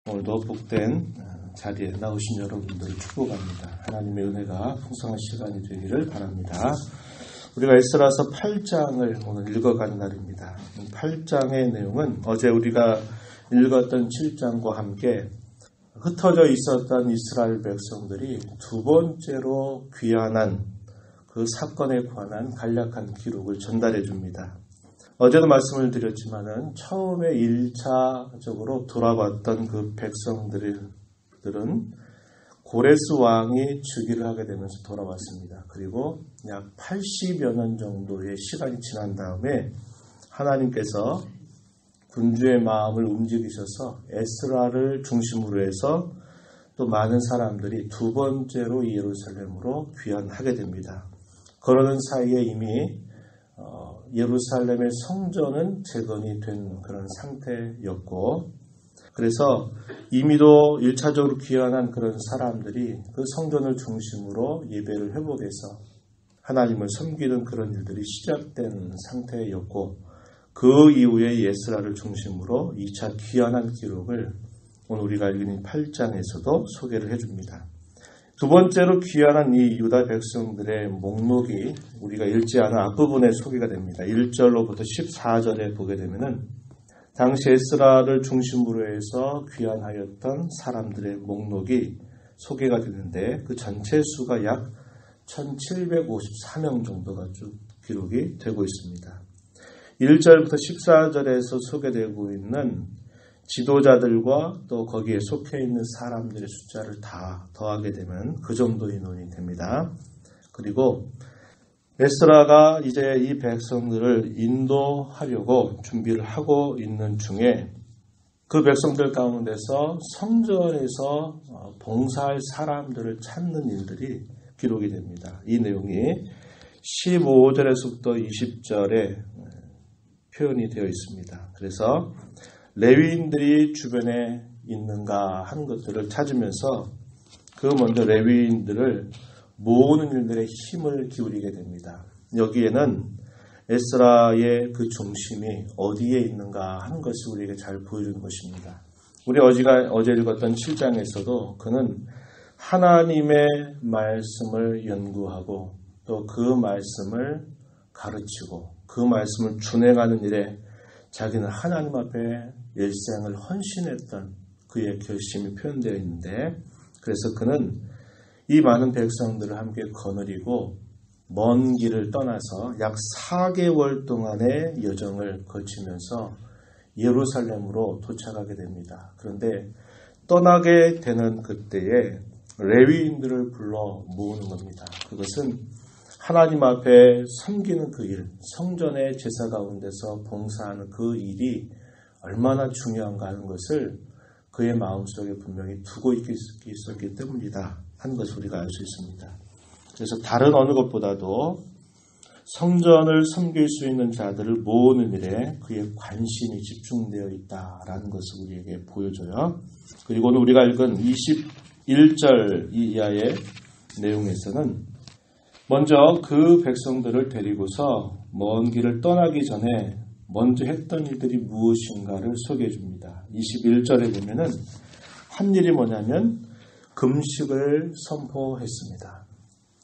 오늘도 복된 자리에 나오신 여러분들을 축복합니다. 하나님의 은혜가 풍성한 시간이 되기를 바랍니다. 우리가 에스라서 8장을 오늘 읽어가는 날입니다. 8장의 내용은 어제 우리가 읽었던 7장과 함께 흩어져 있었던 이스라엘 백성들이 두 번째로 귀환한 그 사건에 관한 간략한 기록을 전달해 줍니다. 어제도 말씀을 드렸지만은 처음에 1차적으로 돌아왔던 그 백성들은 고레스 왕이 즉위를 하게 되면서 돌아왔습니다. 그리고 약 80여 년 정도의 시간이 지난 다음에 하나님께서 군주의 마음을 움직이셔서 에스라를 중심으로 해서 또 많은 사람들이 두 번째로 예루살렘으로 귀환하게 됩니다. 그러는 사이에 이미 예루살렘의 성전은 재건이 된 그런 상태였고, 그래서 이미도 1차적으로 귀환한 그런 사람들이 그 성전을 중심으로 예배를 회복해서 하나님을 섬기는 그런 일들이 시작된 상태였고, 그 이후에 에스라를 중심으로 2차 귀환한 기록을 오늘 우리가 읽은 8장에서도 소개를 해줍니다. 두 번째로 귀환한 이 유다 백성들의 목록이 우리가 읽지 않은 앞부분에 소개가 됩니다. 1절로부터 14절에 보게 되면은 당시 에스라를 중심으로 해서 귀환하였던 사람들의 목록이 소개가 되는데 그 전체 수가 약 1754명 정도가 쭉 기록이 되고 있습니다. 1절부터 14절에서 소개되고 있는 지도자들과 또 거기에 속해 있는 사람들의 숫자를 다 더하게 되면 그 정도 인원이 됩니다. 그리고 에스라가 이제 이 백성들을 인도하려고 준비를 하고 있는 중에 그 백성들 가운데서 성전에서 봉사할 사람들을 찾는 일들이 기록이 됩니다. 이 내용이 15절에서부터 20절에 표현이 되어 있습니다. 그래서 레위인들이 주변에 있는가 하는 것들을 찾으면서 그 먼저 레위인들을 모으는 일들에 힘을 기울이게 됩니다. 여기에는 에스라의 그 중심이 어디에 있는가 하는 것이 우리에게 잘 보여주는 것입니다. 우리 어제 읽었던 7장에서도 그는 하나님의 말씀을 연구하고 또 그 말씀을 가르치고 그 말씀을 준행하는 일에 자기는 하나님 앞에 일생을 헌신했던 그의 결심이 표현되어 있는데, 그래서 그는 이 많은 백성들을 함께 거느리고 먼 길을 떠나서 약 4개월 동안의 여정을 거치면서 예루살렘으로 도착하게 됩니다. 그런데 떠나게 되는 그때에 레위인들을 불러 모으는 겁니다. 그것은 하나님 앞에 섬기는 그 일, 성전의 제사 가운데서 봉사하는 그 일이 얼마나 중요한가 하는 것을 그의 마음속에 분명히 두고 있었기 때문이다 하는 것을 우리가 알 수 있습니다. 그래서 다른 어느 것보다도 성전을 섬길 수 있는 자들을 모으는 일에 그의 관심이 집중되어 있다라는 것을 우리에게 보여줘요. 그리고 오늘 우리가 읽은 21절 이하의 내용에서는 먼저 그 백성들을 데리고서 먼 길을 떠나기 전에 먼저 했던 일들이 무엇인가를 소개해 줍니다. 21절에 보면은 한 일이 뭐냐면 금식을 선포했습니다.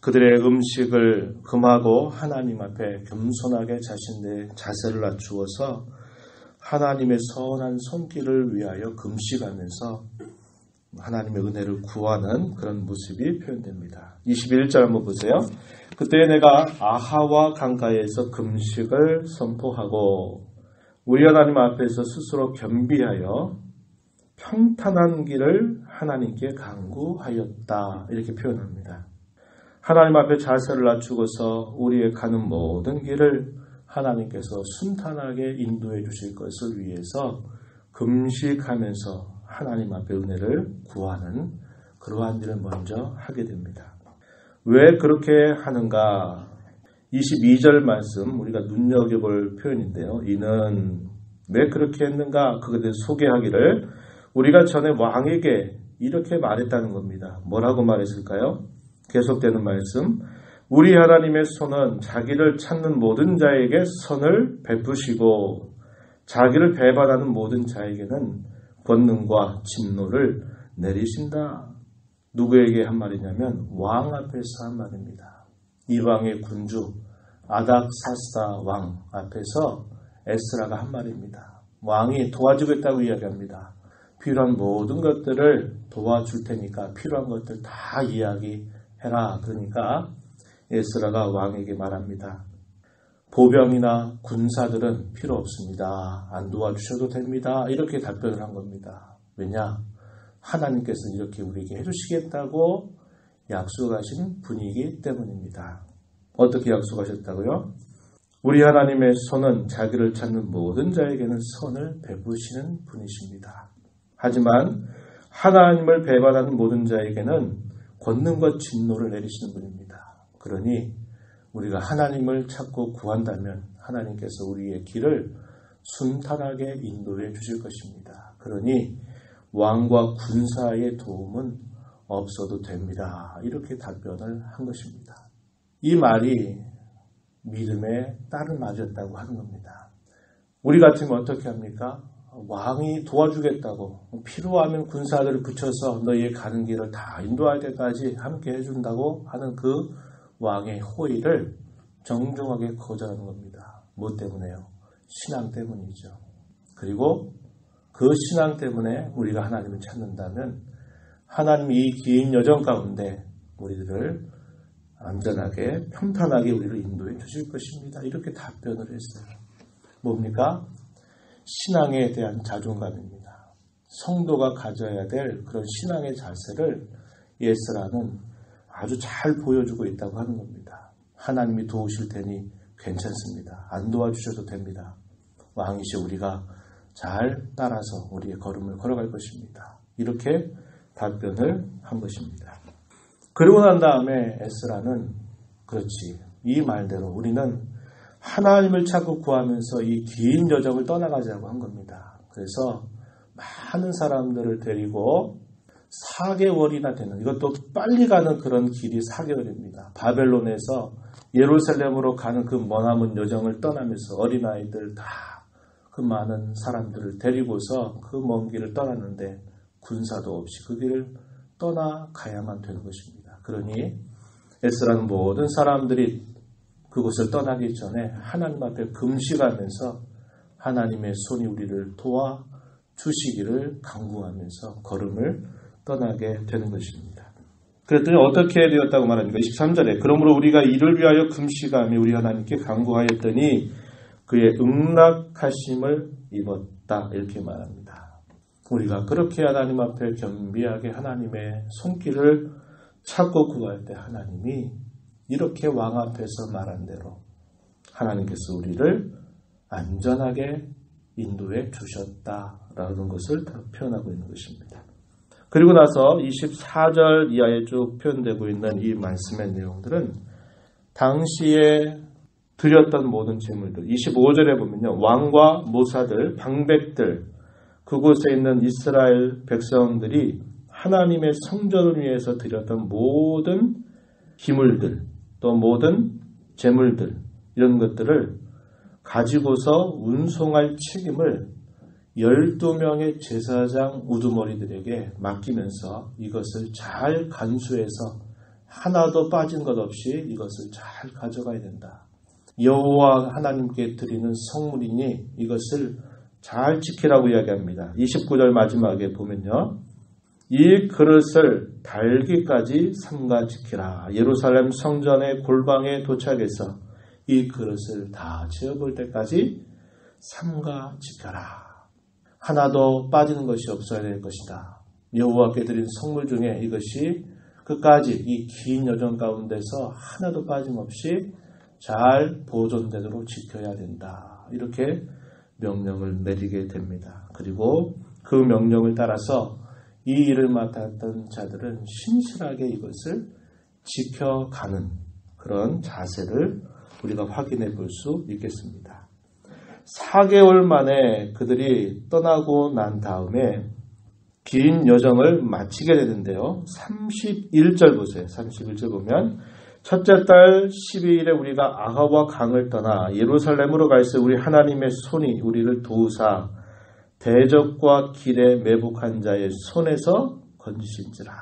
그들의 음식을 금하고 하나님 앞에 겸손하게 자신의 자세를 낮추어서 하나님의 선한 손길을 위하여 금식하면서 하나님의 은혜를 구하는 그런 모습이 표현됩니다. 21절 한번 보세요. 그때 내가 아하와 강가에서 금식을 선포하고 우리 하나님 앞에서 스스로 겸비하여 평탄한 길을 하나님께 간구하였다. 이렇게 표현합니다. 하나님 앞에 자세를 낮추고서 우리의 가는 모든 길을 하나님께서 순탄하게 인도해 주실 것을 위해서 금식하면서 하나님 앞에 은혜를 구하는 그러한 일을 먼저 하게 됩니다. 왜 그렇게 하는가? 22절 말씀 우리가 눈여겨볼 표현인데요. 이는 왜 그렇게 했는가? 그것을 소개하기를 우리가 전에 왕에게 이렇게 말했다는 겁니다. 뭐라고 말했을까요? 계속되는 말씀. 우리 하나님의 손은 자기를 찾는 모든 자에게 선을 베푸시고 자기를 배반하는 모든 자에게는 권능과 진노를 내리신다. 누구에게 한 말이냐면 왕 앞에서 한 말입니다. 이방의 군주 아닥사스다 왕 앞에서 에스라가 한 말입니다. 왕이 도와주겠다고 이야기합니다. 필요한 모든 것들을 도와줄 테니까 필요한 것들 다 이야기해라. 그러니까 에스라가 왕에게 말합니다. 보병이나 군사들은 필요 없습니다. 안 도와주셔도 됩니다. 이렇게 답변을 한 겁니다. 왜냐? 하나님께서 이렇게 우리에게 해주시겠다고 약속하신 분이기 때문입니다. 어떻게 약속하셨다고요? 우리 하나님의 손은 자기를 찾는 모든 자에게는 선을 베푸시는 분이십니다. 하지만 하나님을 배반하는 모든 자에게는 권능과 진노를 내리시는 분입니다. 그러니 우리가 하나님을 찾고 구한다면 하나님께서 우리의 길을 순탄하게 인도해 주실 것입니다. 그러니 왕과 군사의 도움은 없어도 됩니다. 이렇게 답변을 한 것입니다. 이 말이 믿음에 따른 말이었다고 하는 겁니다. 우리 같으면 어떻게 합니까? 왕이 도와주겠다고 필요하면 군사들을 붙여서 너희의 가는 길을 다 인도할 때까지 함께 해준다고 하는 그 왕의 호의를 정중하게 거절하는 겁니다. 뭐 때문에요? 신앙 때문이죠. 그리고 그 신앙 때문에 우리가 하나님을 찾는다면 하나님이 이 긴 여정 가운데 우리들을 안전하게 평탄하게 우리를 인도해 주실 것입니다. 이렇게 답변을 했어요. 뭡니까? 신앙에 대한 자존감입니다. 성도가 가져야 될 그런 신앙의 자세를 에스라는 아주 잘 보여주고 있다고 하는 겁니다. 하나님이 도우실 테니 괜찮습니다. 안 도와주셔도 됩니다. 왕이시 우리가 잘 따라서 우리의 걸음을 걸어갈 것입니다. 이렇게 답변을 한 것입니다. 그러고 난 다음에 에스라는 그렇지, 이 말대로 우리는 하나님을 찾고 구하면서 이 긴 여정을 떠나가자고 한 겁니다. 그래서 많은 사람들을 데리고 4개월이나 되는, 이것도 빨리 가는 그런 길이 4개월입니다. 바벨론에서 예루살렘으로 가는 그 머나먼 여정을 떠나면서 어린아이들 다 그 많은 사람들을 데리고서 그 먼 길을 떠났는데 군사도 없이 그 길을 떠나가야만 되는 것입니다. 그러니 에스라는 모든 사람들이 그곳을 떠나기 전에 하나님 앞에 금식하면서 하나님의 손이 우리를 도와주시기를 간구하면서 걸음을 떠나게 되는 것입니다. 그랬더니 어떻게 되었다고 말합니까? 23절에 그러므로 우리가 이를 위하여 금식하며 우리 하나님께 간구하였더니 그의 응낙하심을 입었다. 이렇게 말합니다. 우리가 그렇게 하나님 앞에 겸비하게 하나님의 손길을 찾고 구할 때 하나님이 이렇게 왕 앞에서 말한 대로 하나님께서 우리를 안전하게 인도해 주셨다라는 것을 표현하고 있는 것입니다. 그리고 나서 24절 이하에 쭉 표현되고 있는 이 말씀의 내용들은 당시에 드렸던 모든 제물들, 25절에 보면요, 왕과 모사들, 방백들, 그곳에 있는 이스라엘 백성들이 하나님의 성전을 위해서 드렸던 모든 기물들, 또 모든 제물들, 이런 것들을 가지고서 운송할 책임을 12명의 제사장 우두머리들에게 맡기면서 이것을 잘 간수해서 하나도 빠진 것 없이 이것을 잘 가져가야 된다. 여호와 하나님께 드리는 성물이니 이것을 잘 지키라고 이야기합니다. 29절 마지막에 보면요, 이 그릇을 달기까지 삼가 지키라. 예루살렘 성전의 골방에 도착해서 이 그릇을 다 지어볼 때까지 삼가 지켜라. 하나도 빠지는 것이 없어야 될 것이다. 여호와께 드린 성물 중에 이것이 끝까지 이 긴 여정 가운데서 하나도 빠짐없이 잘 보존되도록 지켜야 된다. 이렇게 명령을 내리게 됩니다. 그리고 그 명령을 따라서 이 일을 맡았던 자들은 신실하게 이것을 지켜가는 그런 자세를 우리가 확인해 볼 수 있겠습니다. 4개월 만에 그들이 떠나고 난 다음에 긴 여정을 마치게 되는데요. 31절 보세요. 31절 보면 첫째 달 12일에 우리가 아하와 강을 떠나 예루살렘으로 갈새 우리 하나님의 손이 우리를 도우사 대적과 길에 매복한 자의 손에서 건지신지라.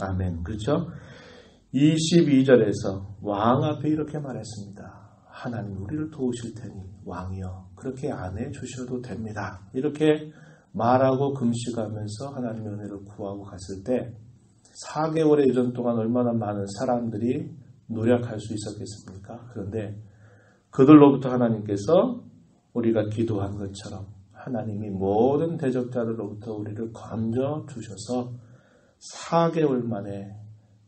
아멘. 그렇죠? 22절에서 왕 앞에 이렇게 말했습니다. 하나님 우리를 도우실 테니 왕이여 그렇게 안 해주셔도 됩니다. 이렇게 말하고 금식하면서 하나님의 은혜를 구하고 갔을 때 4개월의 여정 동안 얼마나 많은 사람들이 노력할 수 있었겠습니까? 그런데 그들로부터 하나님께서 우리가 기도한 것처럼 하나님이 모든 대적자들로부터 우리를 건져 주셔서 4개월 만에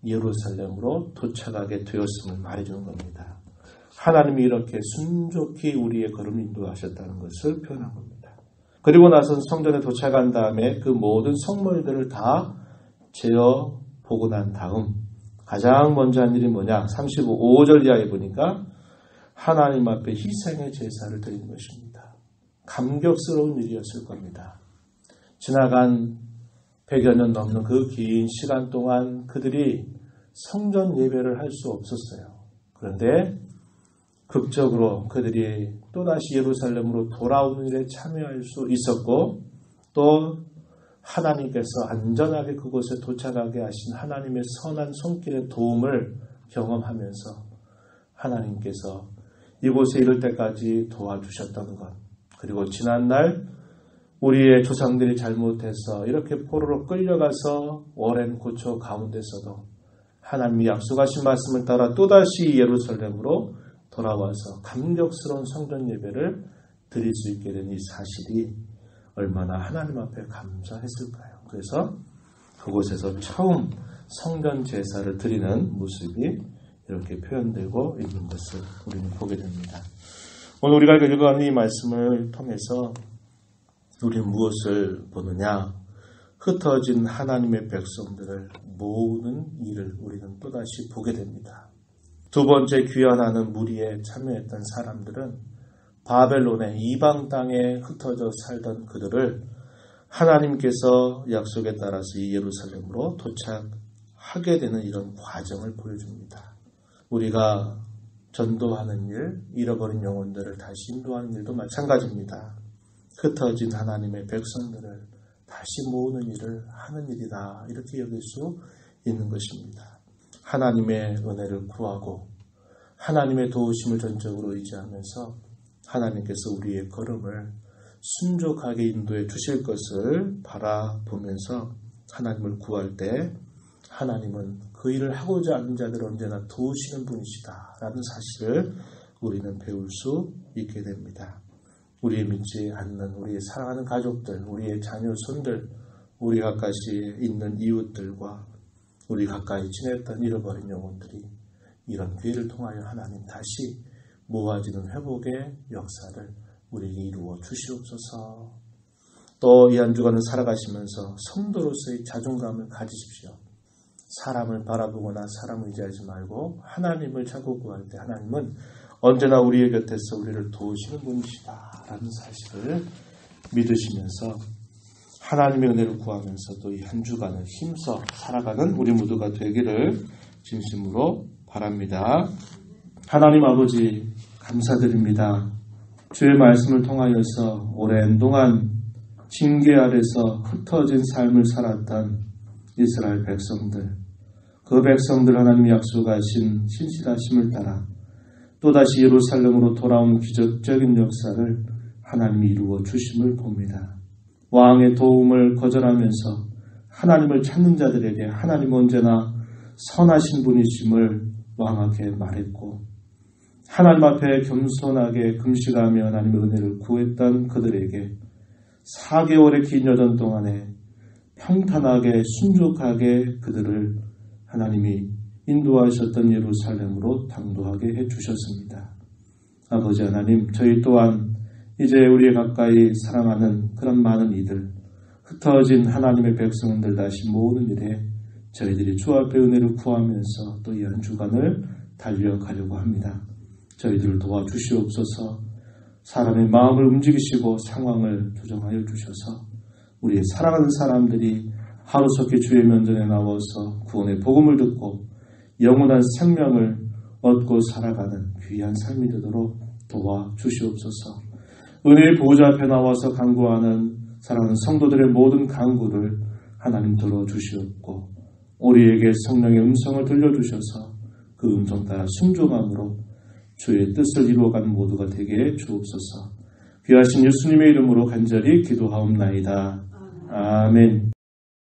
예루살렘으로 도착하게 되었음을 말해주는 겁니다. 하나님이 이렇게 순조히 우리의 걸음을 인도하셨다는 것을 표현한 겁니다. 그리고 나서 성전에 도착한 다음에 그 모든 성물들을 다 재어 보고 난 다음 가장 먼저 한 일이 뭐냐? 35절 이하에 보니까 하나님 앞에 희생의 제사를 드리는 것입니다. 감격스러운 일이었을 겁니다. 지나간 100여 년 넘는 그 긴 시간 동안 그들이 성전 예배를 할 수 없었어요. 그런데 극적으로 그들이 또다시 예루살렘으로 돌아오는 일에 참여할 수 있었고 또 하나님께서 안전하게 그곳에 도착하게 하신 하나님의 선한 손길의 도움을 경험하면서 하나님께서 이곳에 이를 때까지 도와주셨던 것, 그리고 지난날 우리의 조상들이 잘못해서 이렇게 포로로 끌려가서 오랜 고초 가운데서도 하나님이 약속하신 말씀을 따라 또다시 예루살렘으로 돌아와서 감격스러운 성전 예배를 드릴 수 있게 된 이 사실이 얼마나 하나님 앞에 감사했을까요? 그래서 그곳에서 처음 성전 제사를 드리는 모습이 이렇게 표현되고 있는 것을 우리는 보게 됩니다. 오늘 우리가 읽어가는 이 말씀을 통해서 우리는 무엇을 보느냐? 흩어진 하나님의 백성들을 모으는 일을 우리는 또다시 보게 됩니다. 두 번째 귀환하는 무리에 참여했던 사람들은 바벨론의 이방 땅에 흩어져 살던 그들을 하나님께서 약속에 따라서 이 예루살렘으로 도착하게 되는 이런 과정을 보여줍니다. 우리가 전도하는 일, 잃어버린 영혼들을 다시 인도하는 일도 마찬가지입니다. 흩어진 하나님의 백성들을 다시 모으는 일을 하는 일이다. 이렇게 여길 수 있는 것입니다. 하나님의 은혜를 구하고 하나님의 도우심을 전적으로 의지하면서 하나님께서 우리의 걸음을 순종하게 인도해 주실 것을 바라보면서 하나님을 구할 때 하나님은 그 일을 하고자 하는 자들을 언제나 도우시는 분이시다 라는 사실을 우리는 배울 수 있게 됩니다. 우리의 믿지 않는 우리의 사랑하는 가족들, 우리의 자녀, 손들, 우리 가까이 있는 이웃들과 우리 가까이 지냈던 잃어버린 영혼들이 이런 기회를 통하여 하나님 다시 모아지는 회복의 역사를 우리에게 이루어 주시옵소서. 또 이 한 주간을 살아가시면서 성도로서의 자존감을 가지십시오. 사람을 바라보거나 사람을 의지하지 말고 하나님을 찾고 구할 때 하나님은 언제나 우리의 곁에서 우리를 도우시는 분이시다 라는 사실을 믿으시면서 하나님의 은혜를 구하면서도 이 한 주간을 힘써 살아가는 우리 모두가 되기를 진심으로 바랍니다. 하나님 아버지 감사드립니다. 주의 말씀을 통하여서 오랜 동안 징계 아래서 흩어진 삶을 살았던 이스라엘 백성들, 그 백성들 하나님이 약속하신 신실하심을 따라 또다시 예루살렘으로 돌아온 기적적인 역사를 하나님이 이루어 주심을 봅니다. 왕의 도움을 거절하면서 하나님을 찾는 자들에게 하나님 언제나 선하신 분이심을 왕하게 말했고 하나님 앞에 겸손하게 금식하며 하나님의 은혜를 구했던 그들에게 4개월의 긴 여정 동안에 평탄하게 순종하게 그들을 하나님이 인도하셨던 예루살렘으로 당도하게 해주셨습니다. 아버지 하나님, 저희 또한 이제 우리의 가까이 사랑하는 그런 많은 이들, 흩어진 하나님의 백성들 다시 모으는 일에 저희들이 주 앞에 은혜를 구하면서 또 이 한 주간을 달려가려고 합니다. 저희들을 도와주시옵소서. 사람의 마음을 움직이시고 상황을 조정하여 주셔서 우리의 사랑하는 사람들이 하루속히 주의 면전에 나와서 구원의 복음을 듣고 영원한 생명을 얻고 살아가는 귀한 삶이 되도록 도와주시옵소서. 은혜의 보호자 앞에 나와서 간구하는 사랑하는 성도들의 모든 간구를 하나님 들어주시옵고 우리에게 성령의 음성을 들려주셔서 그 음성 따라 순종함으로 주의 뜻을 이루어가는 모두가 되게 주옵소서. 귀하신 예수님의 이름으로 간절히 기도하옵나이다. 아멘.